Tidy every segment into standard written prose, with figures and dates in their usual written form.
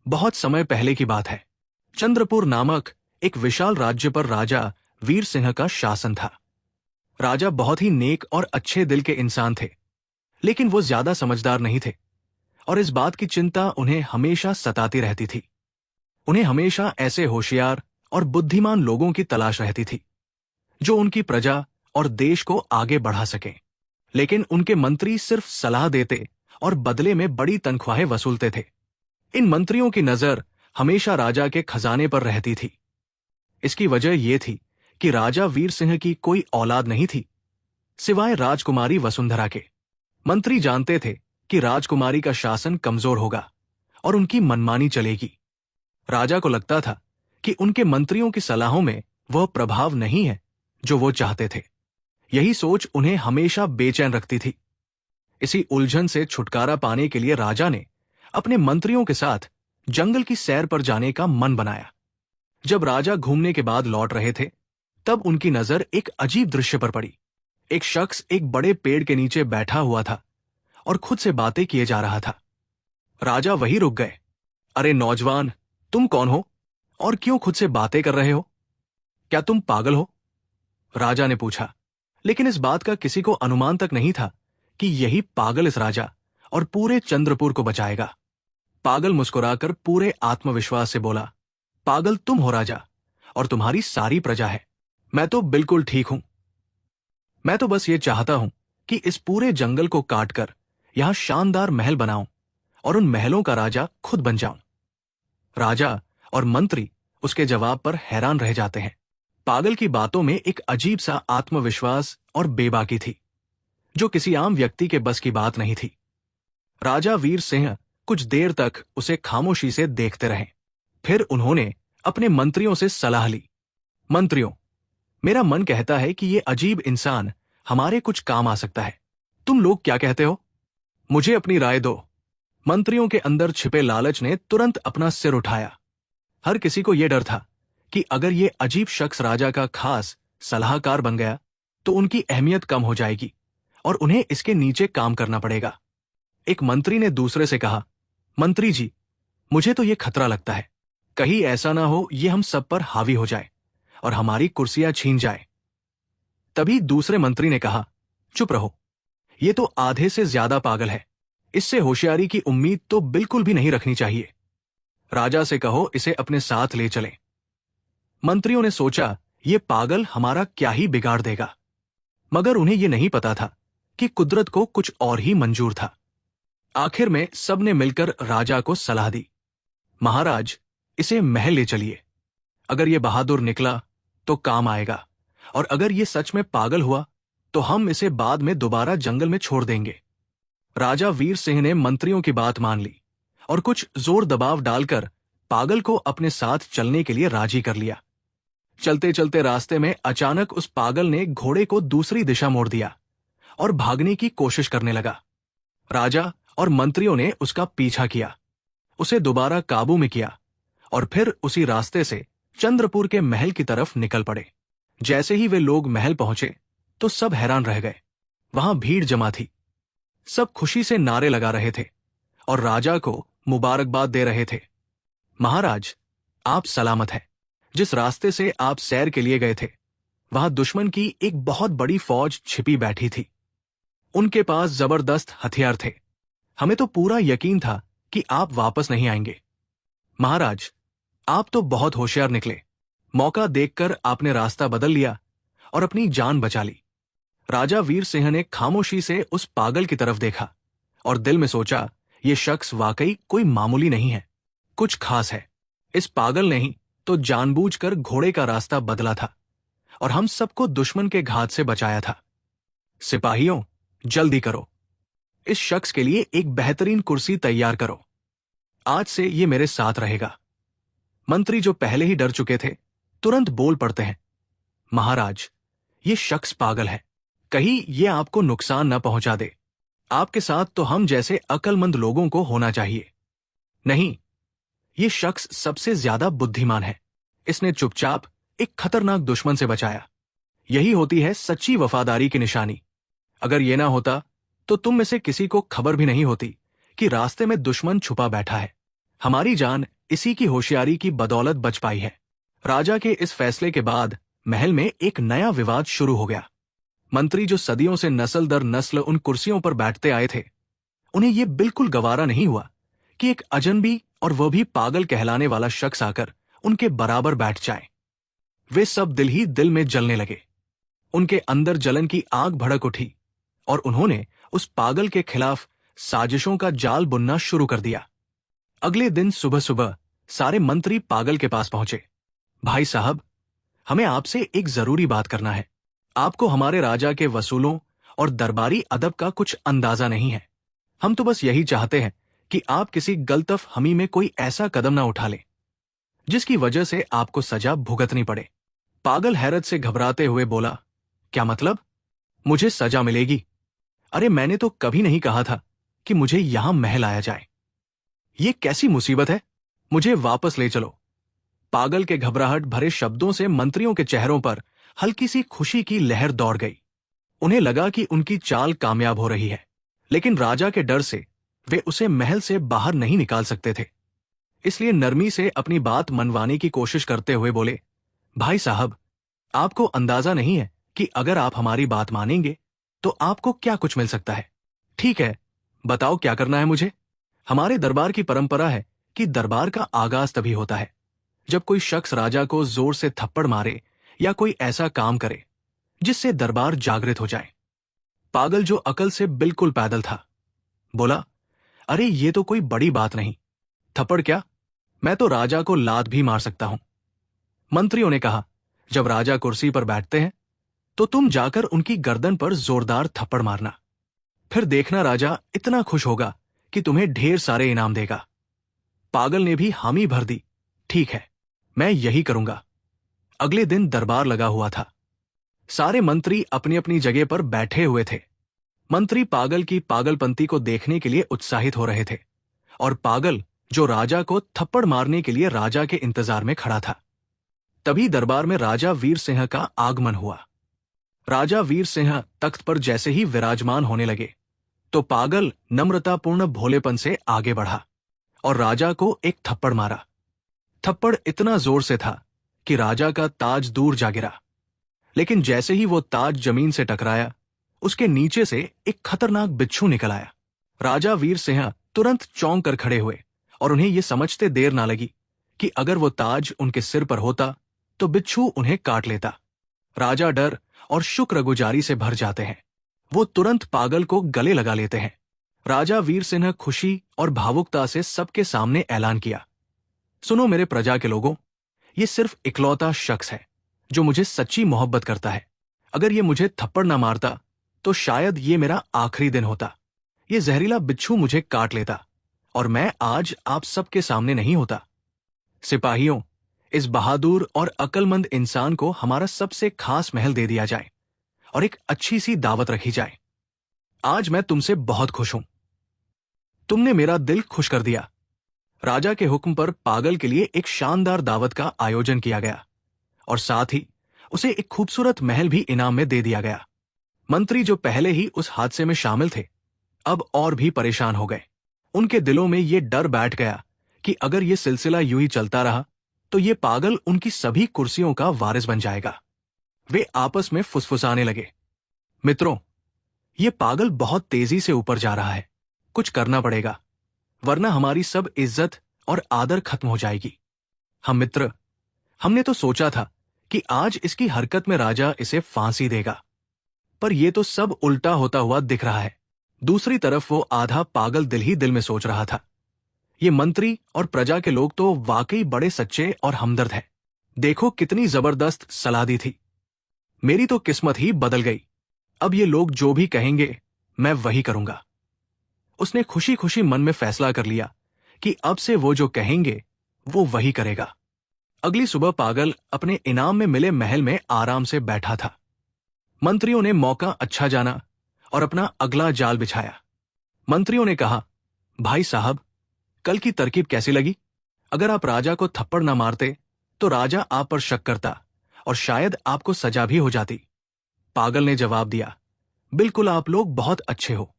बहुत समय पहले की बात है। चंद्रपुर नामक एक विशाल राज्य पर राजा वीर सिंह का शासन था। राजा बहुत ही नेक और अच्छे दिल के इंसान थे, लेकिन वो ज्यादा समझदार नहीं थे और इस बात की चिंता उन्हें हमेशा सताती रहती थी। उन्हें हमेशा ऐसे होशियार और बुद्धिमान लोगों की तलाश रहती थी जो उनकी प्रजा और देश को आगे बढ़ा सकें। लेकिन उनके मंत्री सिर्फ सलाह देते और बदले में बड़ी तनख्वाहें वसूलते थे। इन मंत्रियों की नजर हमेशा राजा के खजाने पर रहती थी। इसकी वजह यह थी कि राजा वीर सिंह की कोई औलाद नहीं थी सिवाय राजकुमारी वसुंधरा के। मंत्री जानते थे कि राजकुमारी का शासन कमजोर होगा और उनकी मनमानी चलेगी। राजा को लगता था कि उनके मंत्रियों की सलाहों में वह प्रभाव नहीं है जो वो चाहते थे। यही सोच उन्हें हमेशा बेचैन रखती थी। इसी उलझन से छुटकारा पाने के लिए राजा ने अपने मंत्रियों के साथ जंगल की सैर पर जाने का मन बनाया। जब राजा घूमने के बाद लौट रहे थे, तब उनकी नजर एक अजीब दृश्य पर पड़ी। एक शख्स एक बड़े पेड़ के नीचे बैठा हुआ था और खुद से बातें किए जा रहा था। राजा वहीं रुक गए। अरे नौजवान, तुम कौन हो और क्यों खुद से बातें कर रहे हो? क्या तुम पागल हो? राजा ने पूछा। लेकिन इस बात का किसी को अनुमान तक नहीं था कि यही पागल इस राजा और पूरे चंद्रपुर को बचाएगा। पागल मुस्कुराकर पूरे आत्मविश्वास से बोला, पागल तुम हो राजा, और तुम्हारी सारी प्रजा है। मैं तो बिल्कुल ठीक हूं। मैं तो बस ये चाहता हूं कि इस पूरे जंगल को काटकर यहां शानदार महल बनाऊं और उन महलों का राजा खुद बन जाऊं। राजा और मंत्री उसके जवाब पर हैरान रह जाते हैं। पागल की बातों में एक अजीब सा आत्मविश्वास और बेबाकी थी जो किसी आम व्यक्ति के बस की बात नहीं थी। राजा वीर सिंह कुछ देर तक उसे खामोशी से देखते रहे। फिर उन्होंने अपने मंत्रियों से सलाह ली। मंत्रियों, मेरा मन कहता है कि ये अजीब इंसान हमारे कुछ काम आ सकता है। तुम लोग क्या कहते हो? मुझे अपनी राय दो। मंत्रियों के अंदर छिपे लालच ने तुरंत अपना सिर उठाया। हर किसी को यह डर था कि अगर ये अजीब शख्स राजा का खास सलाहकार बन गया तो उनकी अहमियत कम हो जाएगी और उन्हें इसके नीचे काम करना पड़ेगा। एक मंत्री ने दूसरे से कहा, मंत्री जी, मुझे तो ये खतरा लगता है। कहीं ऐसा ना हो ये हम सब पर हावी हो जाए और हमारी कुर्सियां छीन जाए। तभी दूसरे मंत्री ने कहा, चुप रहो, ये तो आधे से ज्यादा पागल है। इससे होशियारी की उम्मीद तो बिल्कुल भी नहीं रखनी चाहिए। राजा से कहो इसे अपने साथ ले चले। मंत्रियों ने सोचा, ये पागल हमारा क्या ही बिगाड़ देगा, मगर उन्हें यह नहीं पता था कि कुदरत को कुछ और ही मंजूर था। आखिर में सबने मिलकर राजा को सलाह दी, महाराज, इसे महल ले चलिए। अगर ये बहादुर निकला तो काम आएगा, और अगर ये सच में पागल हुआ तो हम इसे बाद में दोबारा जंगल में छोड़ देंगे। राजा वीर सिंह ने मंत्रियों की बात मान ली और कुछ जोर दबाव डालकर पागल को अपने साथ चलने के लिए राजी कर लिया। चलते चलते रास्ते में अचानक उस पागल ने घोड़े को दूसरी दिशा मोड़ दिया और भागने की कोशिश करने लगा। राजा और मंत्रियों ने उसका पीछा किया, उसे दोबारा काबू में किया और फिर उसी रास्ते से चंद्रपुर के महल की तरफ निकल पड़े। जैसे ही वे लोग महल पहुंचे तो सब हैरान रह गए। वहां भीड़ जमा थी। सब खुशी से नारे लगा रहे थे और राजा को मुबारकबाद दे रहे थे। महाराज, आप सलामत हैं। जिस रास्ते से आप सैर के लिए गए थे वहां दुश्मन की एक बहुत बड़ी फौज छिपी बैठी थी। उनके पास जबरदस्त हथियार थे। हमें तो पूरा यकीन था कि आप वापस नहीं आएंगे। महाराज, आप तो बहुत होशियार निकले। मौका देखकर आपने रास्ता बदल लिया और अपनी जान बचा ली। राजा वीर सिंह ने खामोशी से उस पागल की तरफ देखा और दिल में सोचा, ये शख्स वाकई कोई मामूली नहीं है, कुछ खास है। इस पागल ने ही तो जानबूझकर घोड़े का रास्ता बदला था और हम सबको दुश्मन के घात से बचाया था। सिपाहियों, जल्दी करो, इस शख्स के लिए एक बेहतरीन कुर्सी तैयार करो। आज से ये मेरे साथ रहेगा। मंत्री जो पहले ही डर चुके थे तुरंत बोल पड़ते हैं, महाराज, ये शख्स पागल है, कहीं ये आपको नुकसान न पहुंचा दे। आपके साथ तो हम जैसे अक्लमंद लोगों को होना चाहिए। नहीं, ये शख्स सबसे ज्यादा बुद्धिमान है। इसने चुपचाप एक खतरनाक दुश्मन से बचाया। यही होती है सच्ची वफादारी की निशानी। अगर ये ना होता तो तुम में से किसी को खबर भी नहीं होती कि रास्ते में दुश्मन छुपा बैठा है। हमारी जान इसी की होशियारी की बदौलत बच पाई है। राजा के इस फैसले के बाद महल में एक नया विवाद शुरू हो गया। मंत्री जो सदियों से नस्ल दर नस्ल उन कुर्सियों पर बैठते आए थे, उन्हें यह बिल्कुल गवारा नहीं हुआ कि एक अजनबी और वह भी पागल कहलाने वाला शख्स आकर उनके बराबर बैठ जाए। वे सब दिल ही दिल में जलने लगे। उनके अंदर जलन की आग भड़क उठी और उन्होंने उस पागल के खिलाफ साजिशों का जाल बुनना शुरू कर दिया। अगले दिन सुबह सुबह सारे मंत्री पागल के पास पहुंचे। भाई साहब, हमें आपसे एक जरूरी बात करना है। आपको हमारे राजा के वसूलों और दरबारी अदब का कुछ अंदाजा नहीं है। हम तो बस यही चाहते हैं कि आप किसी गलतफ हमी में कोई ऐसा कदम ना उठा लें जिसकी वजह से आपको सजा भुगतनी पड़े। पागल हैरत से घबराते हुए बोला, क्या मतलब? मुझे सजा मिलेगी? अरे मैंने तो कभी नहीं कहा था कि मुझे यहां महल आया जाए। ये कैसी मुसीबत है? मुझे वापस ले चलो। पागल के घबराहट भरे शब्दों से मंत्रियों के चेहरों पर हल्की सी खुशी की लहर दौड़ गई। उन्हें लगा कि उनकी चाल कामयाब हो रही है, लेकिन राजा के डर से वे उसे महल से बाहर नहीं निकाल सकते थे। इसलिए नरमी से अपनी बात मनवाने की कोशिश करते हुए बोले, भाई साहब, आपको अंदाजा नहीं है कि अगर आप हमारी बात मानेंगे तो आपको क्या कुछ मिल सकता है। ठीक है, बताओ क्या करना है मुझे। हमारे दरबार की परंपरा है कि दरबार का आगाज तभी होता है जब कोई शख्स राजा को जोर से थप्पड़ मारे या कोई ऐसा काम करे जिससे दरबार जागृत हो जाए। पागल, जो अकल से बिल्कुल पैदल था, बोला, अरे ये तो कोई बड़ी बात नहीं। थप्पड़ क्या, मैं तो राजा को लात भी मार सकता हूं। मंत्रियों ने कहा, जब राजा कुर्सी पर बैठते हैं तो तुम जाकर उनकी गर्दन पर जोरदार थप्पड़ मारना। फिर देखना राजा इतना खुश होगा कि तुम्हें ढेर सारे इनाम देगा। पागल ने भी हामी भर दी, ठीक है, मैं यही करूंगा। अगले दिन दरबार लगा हुआ था। सारे मंत्री अपनी अपनी जगह पर बैठे हुए थे। मंत्री पागल की पागलपंती को देखने के लिए उत्साहित हो रहे थे और पागल जो राजा को थप्पड़ मारने के लिए राजा के इंतजार में खड़ा था। तभी दरबार में राजा वीर सिंह का आगमन हुआ। राजा वीर सिंह तख्त पर जैसे ही विराजमान होने लगे तो पागल नम्रतापूर्ण भोलेपन से आगे बढ़ा और राजा को एक थप्पड़ मारा। थप्पड़ इतना जोर से था कि राजा का ताज दूर जा गिरा, लेकिन जैसे ही वो ताज जमीन से टकराया, उसके नीचे से एक खतरनाक बिच्छू निकल आया। राजा वीर सिंह तुरंत चौंक कर खड़े हुए और उन्हें यह समझते देर ना लगी कि अगर वो ताज उनके सिर पर होता तो बिच्छू उन्हें काट लेता। राजा डर और शुक्रगुजारी से भर जाते हैं। वो तुरंत पागल को गले लगा लेते हैं। राजा वीर सिंह खुशी और भावुकता से सबके सामने ऐलान किया, सुनो मेरे प्रजा के लोगों, ये सिर्फ इकलौता शख्स है जो मुझे सच्ची मोहब्बत करता है। अगर ये मुझे थप्पड़ ना मारता तो शायद ये मेरा आखिरी दिन होता। ये जहरीला बिच्छू मुझे काट लेता और मैं आज आप सबके सामने नहीं होता। सिपाहियों, इस बहादुर और अक्लमंद इंसान को हमारा सबसे खास महल दे दिया जाए और एक अच्छी सी दावत रखी जाए। आज मैं तुमसे बहुत खुश हूं। तुमने मेरा दिल खुश कर दिया। राजा के हुक्म पर पागल के लिए एक शानदार दावत का आयोजन किया गया और साथ ही उसे एक खूबसूरत महल भी इनाम में दे दिया गया। मंत्री जो पहले ही उस हादसे में शामिल थे, अब और भी परेशान हो गए। उनके दिलों में ये डर बैठ गया कि अगर ये सिलसिला यूं ही चलता रहा तो ये पागल उनकी सभी कुर्सियों का वारिस बन जाएगा। वे आपस में फुसफुसाने लगे, मित्रों, ये पागल बहुत तेजी से ऊपर जा रहा है। कुछ करना पड़ेगा, वरना हमारी सब इज्जत और आदर खत्म हो जाएगी। मित्र, हमने तो सोचा था कि आज इसकी हरकत में राजा इसे फांसी देगा, पर यह तो सब उल्टा होता हुआ दिख रहा है। दूसरी तरफ वो आधा पागल दिल ही दिल में सोच रहा था, ये मंत्री और प्रजा के लोग तो वाकई बड़े सच्चे और हमदर्द हैं। देखो कितनी जबरदस्त सलाह दी थी। मेरी तो किस्मत ही बदल गई। अब ये लोग जो भी कहेंगे मैं वही करूंगा। उसने खुशी खुशी मन में फैसला कर लिया कि अब से वो जो कहेंगे वो वही करेगा। अगली सुबह पागल अपने इनाम में मिले महल में आराम से बैठा था। मंत्रियों ने मौका अच्छा जाना और अपना अगला जाल बिछाया। मंत्रियों ने कहा, भाई साहब, कल की तरकीब कैसी लगी? अगर आप राजा को थप्पड़ ना मारते तो राजा आप पर शक करता और शायद आपको सजा भी हो जाती। पागल ने जवाब दिया, बिल्कुल, आप लोग बहुत अच्छे हो।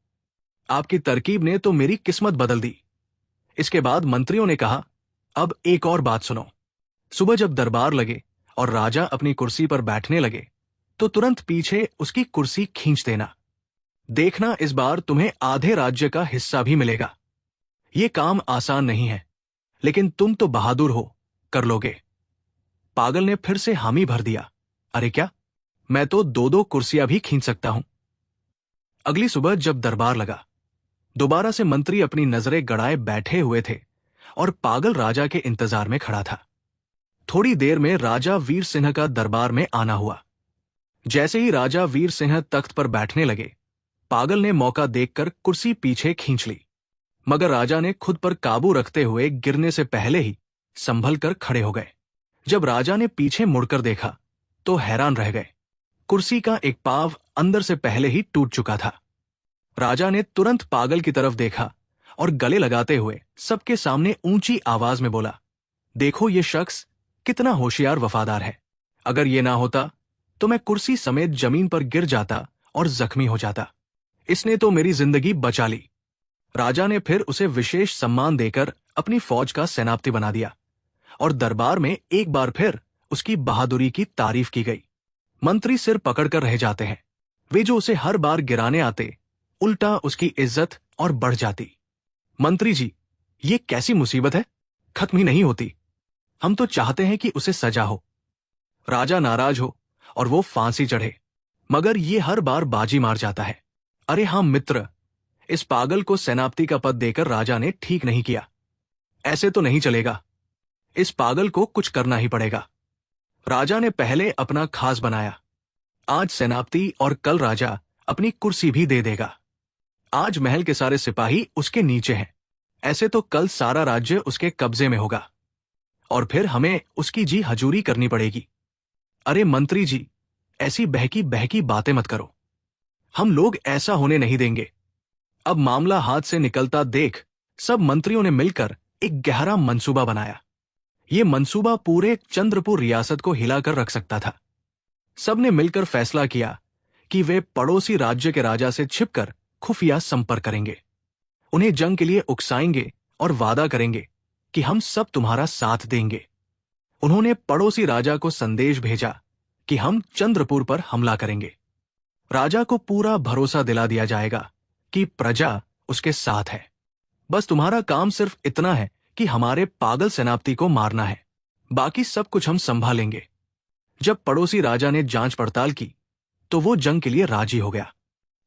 आपकी तरकीब ने तो मेरी किस्मत बदल दी। इसके बाद मंत्रियों ने कहा, अब एक और बात सुनो। सुबह जब दरबार लगे और राजा अपनी कुर्सी पर बैठने लगे, तो तुरंत पीछे उसकी कुर्सी खींच देना। देखना इस बार तुम्हें आधे राज्य का हिस्सा भी मिलेगा। ये काम आसान नहीं है, लेकिन तुम तो बहादुर हो, कर लोगे। पागल ने फिर से हामी भर दिया। अरे क्या, मैं तो दो दो कुर्सियां भी खींच सकता हूं। अगली सुबह जब दरबार लगा, दोबारा से मंत्री अपनी नजरें गड़ाए बैठे हुए थे और पागल राजा के इंतजार में खड़ा था। थोड़ी देर में राजा वीर सिंह का दरबार में आना हुआ। जैसे ही राजा वीर सिंह तख्त पर बैठने लगे, पागल ने मौका देखकर कुर्सी पीछे खींच ली, मगर राजा ने खुद पर काबू रखते हुए गिरने से पहले ही संभल कर खड़े हो गए। जब राजा ने पीछे मुड़कर देखा तो हैरान रह गए। कुर्सी का एक पांव अंदर से पहले ही टूट चुका था। राजा ने तुरंत पागल की तरफ देखा और गले लगाते हुए सबके सामने ऊंची आवाज में बोला, देखो ये शख्स कितना होशियार वफादार है। अगर ये ना होता तो मैं कुर्सी समेत जमीन पर गिर जाता और जख्मी हो जाता। इसने तो मेरी जिंदगी बचा ली। राजा ने फिर उसे विशेष सम्मान देकर अपनी फौज का सेनापति बना दिया और दरबार में एक बार फिर उसकी बहादुरी की तारीफ की गई। मंत्री सिर पकड़कर रह जाते हैं। वे जो उसे हर बार गिराने आते, उल्टा उसकी इज्जत और बढ़ जाती। मंत्री जी, ये कैसी मुसीबत है, खत्म ही नहीं होती। हम तो चाहते हैं कि उसे सजा हो, राजा नाराज हो और वो फांसी चढ़े, मगर ये हर बार बाजी मार जाता है। अरे हाँ मित्र, इस पागल को सेनापति का पद देकर राजा ने ठीक नहीं किया। ऐसे तो नहीं चलेगा, इस पागल को कुछ करना ही पड़ेगा। राजा ने पहले अपना खास बनाया, आज सेनापति और कल राजा अपनी कुर्सी भी दे देगा। आज महल के सारे सिपाही उसके नीचे हैं, ऐसे तो कल सारा राज्य उसके कब्जे में होगा और फिर हमें उसकी जी हजूरी करनी पड़ेगी। अरे मंत्री जी, ऐसी बहकी बहकी बातें मत करो, हम लोग ऐसा होने नहीं देंगे। अब मामला हाथ से निकलता देख सब मंत्रियों ने मिलकर एक गहरा मंसूबा बनाया। ये मंसूबा पूरे चंद्रपुर रियासत को हिलाकर रख सकता था। सबने मिलकर फैसला किया कि वे पड़ोसी राज्य के राजा से छिपकर खुफिया संपर्क करेंगे, उन्हें जंग के लिए उकसाएंगे और वादा करेंगे कि हम सब तुम्हारा साथ देंगे। उन्होंने पड़ोसी राजा को संदेश भेजा कि हम चंद्रपुर पर हमला करेंगे। राजा को पूरा भरोसा दिला दिया जाएगा कि प्रजा उसके साथ है। बस तुम्हारा काम सिर्फ इतना है कि हमारे पागल सेनापति को मारना है, बाकी सब कुछ हम संभालेंगे। जब पड़ोसी राजा ने जांच पड़ताल की तो वो जंग के लिए राजी हो गया।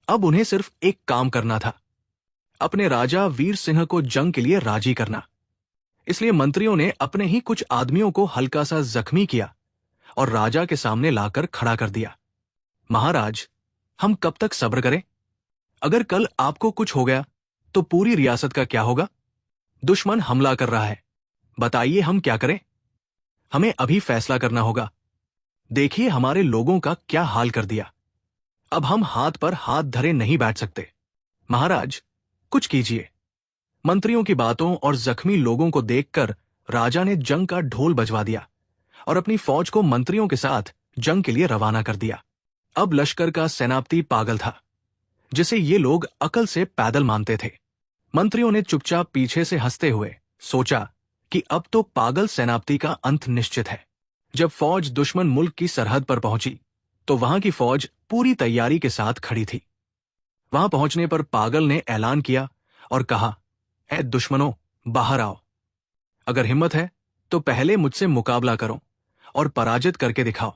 अब उन्हें सिर्फ एक काम करना था, अपने राजा वीर सिंह को जंग के लिए राजी करना। इसलिए मंत्रियों ने अपने ही कुछ आदमियों को हल्का सा जख्मी किया और राजा के सामने लाकर खड़ा कर दिया। महाराज, हम कब तक सब्र करें? अगर कल आपको कुछ हो गया तो पूरी रियासत का क्या होगा? दुश्मन हमला कर रहा है, बताइए हम क्या करें? हमें अभी फैसला करना होगा। देखिए हमारे लोगों का क्या हाल कर दिया। अब हम हाथ पर हाथ धरे नहीं बैठ सकते। महाराज, कुछ कीजिए। मंत्रियों की बातों और जख्मी लोगों को देखकर राजा ने जंग का ढोल बजवा दिया और अपनी फौज को मंत्रियों के साथ जंग के लिए रवाना कर दिया। अब लश्कर का सेनापति पागल था, जिसे ये लोग अकल से पैदल मानते थे। मंत्रियों ने चुपचाप पीछे से हंसते हुए सोचा कि अब तो पागल सेनापति का अंत निश्चित है। जब फौज दुश्मन मुल्क की सरहद पर पहुंची तो वहां की फौज पूरी तैयारी के साथ खड़ी थी। वहां पहुंचने पर पागल ने ऐलान किया और कहा, ऐ दुश्मनों, बाहर आओ। अगर हिम्मत है तो पहले मुझसे मुकाबला करो और पराजित करके दिखाओ।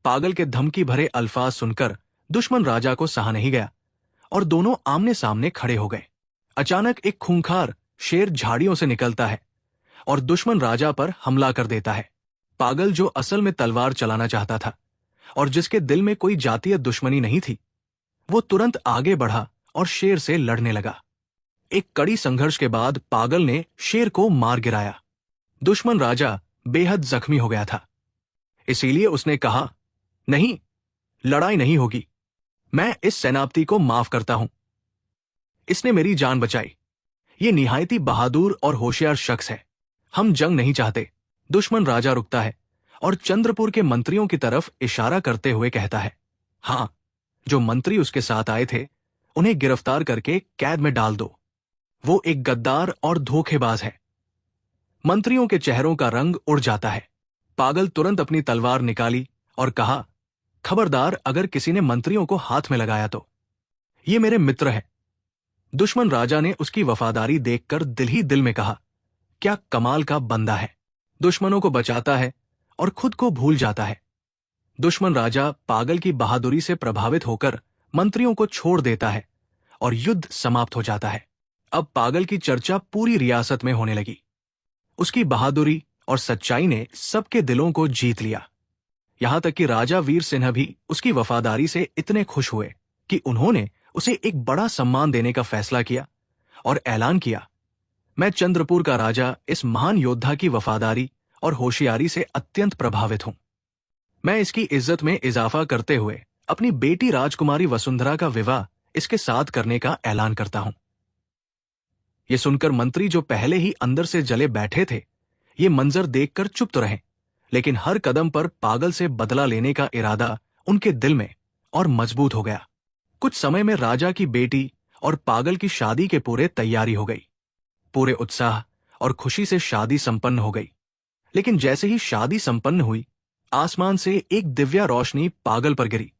पागल के धमकी भरे अल्फाज सुनकर दुश्मन राजा को सहा नहीं गया और दोनों आमने सामने खड़े हो गए। अचानक एक खूंखार शेर झाड़ियों से निकलता है और दुश्मन राजा पर हमला कर देता है। पागल, जो असल में तलवार चलाना चाहता था और जिसके दिल में कोई जातीय दुश्मनी नहीं थी, वो तुरंत आगे बढ़ा और शेर से लड़ने लगा। एक कड़ी संघर्ष के बाद पागल ने शेर को मार गिराया। दुश्मन राजा बेहद जख्मी हो गया था, इसीलिए उसने कहा, नहीं, लड़ाई नहीं होगी, मैं इस सेनापति को माफ करता हूं। इसने मेरी जान बचाई। ये निहायती बहादुर और होशियार शख्स है। हम जंग नहीं चाहते। दुश्मन राजा रुकता है और चंद्रपुर के मंत्रियों की तरफ इशारा करते हुए कहता है, हाँ, जो मंत्री उसके साथ आए थे उन्हें गिरफ्तार करके कैद में डाल दो। वो एक गद्दार और धोखेबाज है। मंत्रियों के चेहरों का रंग उड़ जाता है। पागल तुरंत अपनी तलवार निकाली और कहा, खबरदार, अगर किसी ने मंत्रियों को हाथ में लगाया तो। ये मेरे मित्र हैं। दुश्मन राजा ने उसकी वफादारी देखकर दिल ही दिल में कहा, क्या कमाल का बंदा है। दुश्मनों को बचाता है और खुद को भूल जाता है। दुश्मन राजा पागल की बहादुरी से प्रभावित होकर मंत्रियों को छोड़ देता है और युद्ध समाप्त हो जाता है। अब पागल की चर्चा पूरी रियासत में होने लगी। उसकी बहादुरी और सच्चाई ने सबके दिलों को जीत लिया। यहां तक कि राजा वीर सिंह भी उसकी वफादारी से इतने खुश हुए कि उन्होंने उसे एक बड़ा सम्मान देने का फैसला किया और ऐलान किया, मैं चंद्रपुर का राजा इस महान योद्धा की वफादारी और होशियारी से अत्यंत प्रभावित हूं। मैं इसकी इज्जत में इजाफा करते हुए अपनी बेटी राजकुमारी वसुंधरा का विवाह इसके साथ करने का ऐलान करता हूं। यह सुनकर मंत्री, जो पहले ही अंदर से जले बैठे थे, ये मंजर देखकर चुप तो रहे, लेकिन हर कदम पर पागल से बदला लेने का इरादा उनके दिल में और मजबूत हो गया। कुछ समय में राजा की बेटी और पागल की शादी के पूरे तैयारी हो गई। पूरे उत्साह और खुशी से शादी संपन्न हो गई। लेकिन जैसे ही शादी संपन्न हुई, आसमान से एक दिव्या रोशनी पागल पर गिरी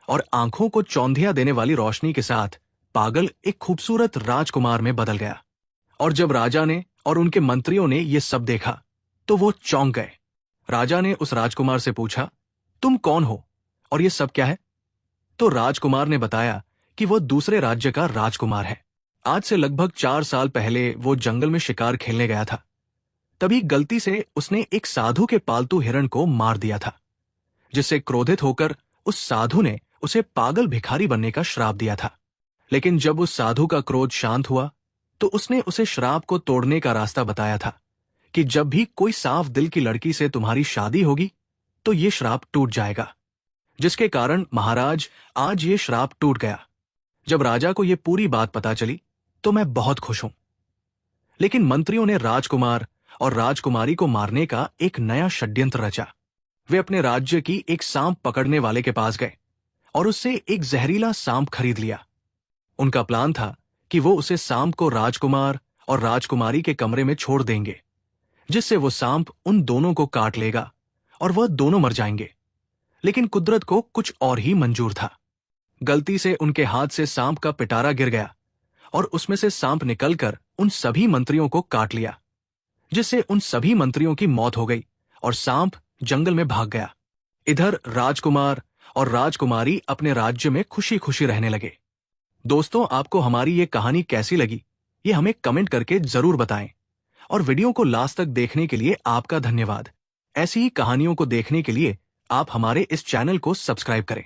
और आंखों को चौंधिया देने वाली रोशनी के साथ पागल एक खूबसूरत राजकुमार में बदल गया। और जब राजा ने और उनके मंत्रियों ने यह सब देखा तो वो चौंक गए। राजा ने उस राजकुमार से पूछा, तुम कौन हो और ये सब क्या है? तो राजकुमार ने बताया कि वो दूसरे राज्य का राजकुमार है। आज से लगभग 4 साल पहले वो जंगल में शिकार खेलने गया था। तभी गलती से उसने एक साधु के पालतू हिरण को मार दिया था, जिससे क्रोधित होकर उस साधु ने उसे पागल भिखारी बनने का श्राप दिया था। लेकिन जब उस साधु का क्रोध शांत हुआ तो उसने उसे श्राप को तोड़ने का रास्ता बताया था कि जब भी कोई साफ दिल की लड़की से तुम्हारी शादी होगी तो ये श्राप टूट जाएगा। जिसके कारण महाराज, आज ये श्राप टूट गया। जब राजा को ये पूरी बात पता चली तो मैं बहुत खुश हूं। लेकिन मंत्रियों ने राजकुमार और राजकुमारी को मारने का एक नया षड्यंत्र रचा। वे अपने राज्य की एक सांप पकड़ने वाले के पास गए और उससे एक जहरीला सांप खरीद लिया। उनका प्लान था कि वो उसे सांप को राजकुमार और राजकुमारी के कमरे में छोड़ देंगे, जिससे वो सांप उन दोनों को काट लेगा और वह दोनों मर जाएंगे। लेकिन कुदरत को कुछ और ही मंजूर था। गलती से उनके हाथ से सांप का पिटारा गिर गया और उसमें से सांप निकलकर उन सभी मंत्रियों को काट लिया, जिससे उन सभी मंत्रियों की मौत हो गई और सांप जंगल में भाग गया। इधर राजकुमार और राजकुमारी अपने राज्य में खुशी खुशी रहने लगे। दोस्तों, आपको हमारी ये कहानी कैसी लगी, ये हमें कमेंट करके जरूर बताएं। और वीडियो को लास्ट तक देखने के लिए आपका धन्यवाद। ऐसी ही कहानियों को देखने के लिए आप हमारे इस चैनल को सब्सक्राइब करें।